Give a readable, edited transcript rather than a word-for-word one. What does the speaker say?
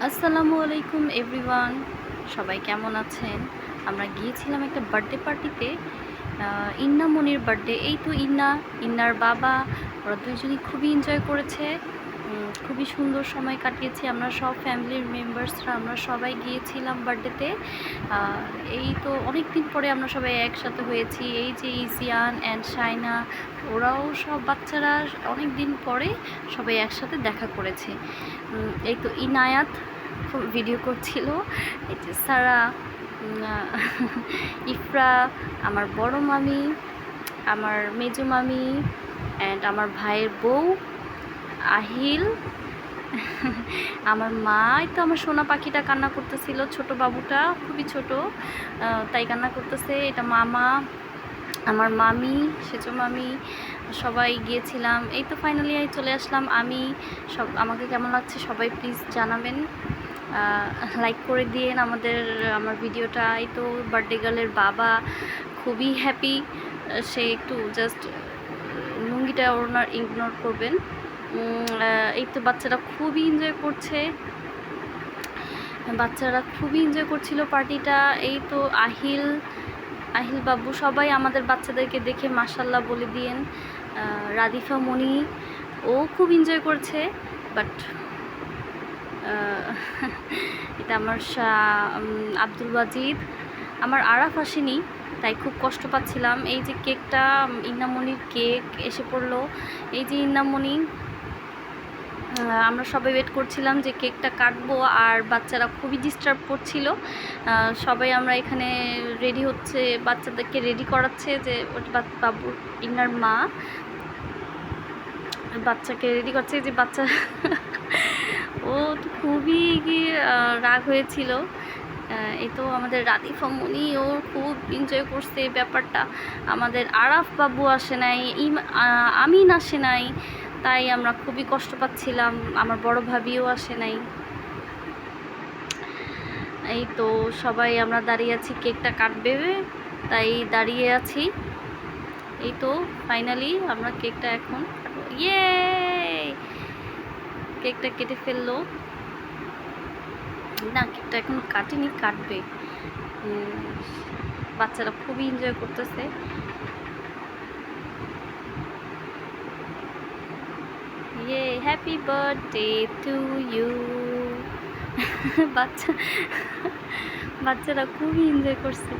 আসসালামু আলাইকুম এভরিওয়ান, সবাই কেমন আছেন? আমরা গিয়েছিলাম একটা বার্থডে পার্টিতে। ইন্না মনির বার্থডে। এই তো ইন্নার বাবা, ওরা দুইজনই খুবই এনজয় করেছে। খুবই সুন্দর সময় কাটিয়েছি আমরা সব ফ্যামিলির মেম্বার্সরা, আমরা সবাই গিয়েছিলাম বার্থডেতে। এই তো অনেক দিন পরে আমরা সবাই একসাথে হয়েছি। এই যে ইজিয়ান অ্যান্ড শাইনা, ওরাও সব বাচ্চারা অনেক দিন পরে সবাই একসাথে দেখা করেছে। এই তো ইনায়াত ভিডিও করছিল, এই যে সারা, ইফরা, আমার বড় মামি, আমার মেজো মামি অ্যান্ড আমার ভাইয়ের বউ আহিল, আমার মা। তো আমার সোনা পাখিটা কান্না করতেছিল, ছোট বাবুটা খুবই ছোট, তাই কান্না করতেছে। এটা মামা, আমার মামি, সেজো মামি, সবাই গিয়েছিলাম। এই তো ফাইনালি চলে আসলাম আমি। আমাকে কেমন লাগছে সবাই প্লিজ জানাবেন, লাইক করে দিয়েন আমার ভিডিওটা। এই তো বার্থডে গার্লের বাবা খুবই হ্যাপি, সে একটু জাস্ট লুঙ্গিটা ওনার ইগনোর করবেন। এই তো বাচ্চারা খুবই এনজয় করছিল পার্টিটা। এই তো আহিল বাবু, সবাই আমাদের বাচ্চাদেরকে দেখে মাশাল্লাহ বলে দিয়েন। রাদিফা মনি, ও খুব এনজয় করছে। বাট এটা আমার আব্দুল ওয়াজিদ, আমার আরাফ আসেনি, তাই খুব কষ্ট পাচ্ছিলাম। এই যে কেকটা, ইন্নামণির কেক এসে পড়লো। এই যে ইন্নামণি, আমরা সবাই ওয়েট করছিলাম যে কেকটা কাটবো, আর বাচ্চারা খুবই ডিস্টার্ব করছিল। সবাই আমরা এখানে রেডি হচ্ছে, বাচ্চাদেরকে রেডি করাচ্ছে, যে বাবুর ইন্নার মা বাচ্চাকে রেডি করছে। যে বাচ্চা ও তো খুবই রাগ হয়েছিল। এই তো আমাদের রাদিফা মনি, ও খুব এনজয় করছে এই ব্যাপারটা। আমাদের আরাফ বাবু আসে নাই, আমিন আসে নাই, তাই আমরা খুবই কষ্ট পাচ্ছিলাম। আমার বড় ভাবিও আসে নাই। এই তো সবাই আমরা দাঁড়িয়ে আছি, কেকটা কাটবে তাই দাঁড়িয়ে আছি। এই তো ফাইনালি আমরা কেকটা এখন ইয়ে কেকটা কেটে ফেললো না, কেকটা এখন কাটেনি, কাটবে। বাচ্চারা খুবই এনজয় করতেছে। ইয়ে হ্যাপি বার্থডে টু ইউ। বাচ্চারা খুবই এনজয় করছে।